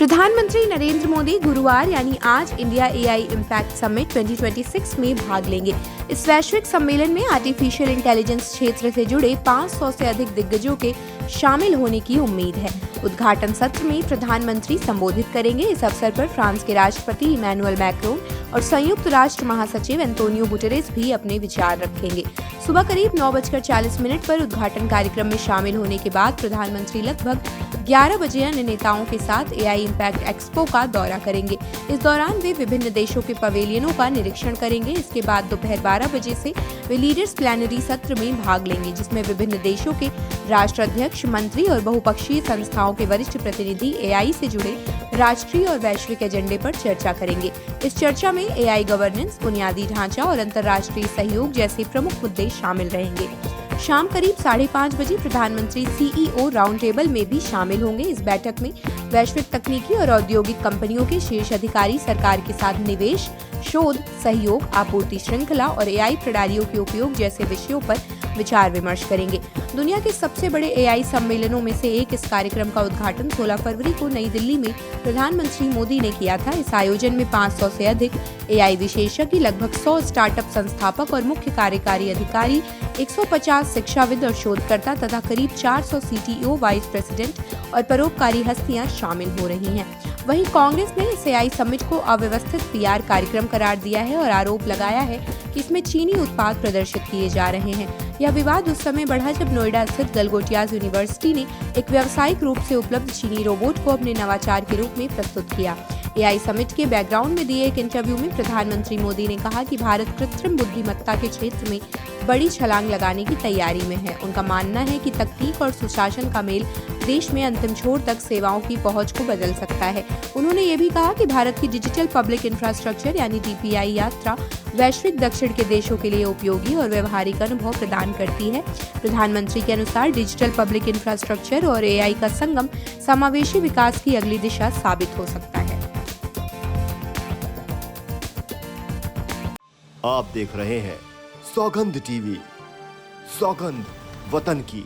प्रधानमंत्री नरेंद्र मोदी गुरुवार यानी आज इंडिया एआई इम्पैक्ट समिट 2026 में भाग लेंगे। इस वैश्विक सम्मेलन में आर्टिफिशियल इंटेलिजेंस क्षेत्र से जुड़े 500 से अधिक दिग्गजों के शामिल होने की उम्मीद है। उद्घाटन सत्र में प्रधानमंत्री संबोधित करेंगे। इस अवसर पर फ्रांस के राष्ट्रपति इमैनुअल मैक्रोन और संयुक्त राष्ट्र महासचिव एंटोनियो गुटेरेस भी अपने विचार रखेंगे। सुबह करीब 9:40 पर उद्घाटन कार्यक्रम में शामिल होने के बाद प्रधानमंत्री लगभग 11 बजे अन्य नेताओं के साथ एआई इम्पैक्ट एक्सपो का दौरा करेंगे। इस दौरान वे विभिन्न देशों के पवेलियनों का निरीक्षण करेंगे। इसके बाद दोपहर 12 बजे से वे लीडर्स प्लेनरी सत्र में भाग लेंगे, जिसमें विभिन्न देशों के राष्ट्राध्यक्ष, मंत्री और बहुपक्षीय संस्थाओं के वरिष्ठ प्रतिनिधि एआई से जुड़े राष्ट्रीय और वैश्विक एजेंडे पर चर्चा करेंगे। इस चर्चा में एआई गवर्नेंस, बुनियादी ढांचा और अंतर्राष्ट्रीय सहयोग जैसे प्रमुख मुद्दे शामिल रहेंगे। शाम करीब 5:30 बजे प्रधानमंत्री सीईओ राउंड टेबल में भी शामिल होंगे। इस बैठक में वैश्विक तकनीकी और औद्योगिक कंपनियों के शीर्ष अधिकारी सरकार के साथ निवेश, शोध, सहयोग, आपूर्ति श्रृंखला और एआई प्रणालियों के उपयोग जैसे विषयों पर विचार विमर्श करेंगे। दुनिया के सबसे बड़े एआई सम्मेलनों में से एक इस कार्यक्रम का उद्घाटन 16 फरवरी को नई दिल्ली में प्रधानमंत्री मोदी ने किया था। इस आयोजन में 500 से अधिक एआई विशेषज्ञ, लगभग 100 स्टार्टअप संस्थापक और मुख्य कार्यकारी अधिकारी, 150 शिक्षाविद और शोधकर्ता तथा करीब 400 सीटीओ, वाइस प्रेसिडेंट और परोपकारी हस्तियां शामिल हो रही हैं। वहीं कांग्रेस ने इस एआई समिट को अव्यवस्थित पीआर कार्यक्रम करार दिया है और आरोप लगाया है कि इसमें चीनी उत्पाद प्रदर्शित किए जा रहे हैं। यह विवाद उस समय बढ़ा जब नोएडा स्थित गलगोटियाज यूनिवर्सिटी ने एक व्यावसायिक रूप से उपलब्ध चीनी रोबोट को अपने नवाचार के रूप में प्रस्तुत किया। एआई समिट के बैकग्राउंड में दिए एक इंटरव्यू में प्रधानमंत्री मोदी ने कहा कि भारत कृत्रिम बुद्धिमत्ता के क्षेत्र में बड़ी छलांग लगाने की तैयारी में है। उनका मानना है कि तकनीक और सुशासन का मेल देश में अंतिम छोर तक सेवाओं की पहुंच को बदल सकता है। उन्होंने ये भी कहा कि भारत की डिजिटल पब्लिक इंफ्रास्ट्रक्चर यानी डीपीआई यात्रा वैश्विक दक्षिण के देशों के लिए उपयोगी और व्यवहारिक अनुभव प्रदान करती है। प्रधानमंत्री के अनुसार डिजिटल पब्लिक इंफ्रास्ट्रक्चर और एआई का संगम समावेशी विकास की अगली दिशा साबित हो सकता है। आप देख रहे हैं सौगंध टीवी, सौगंध वतन की।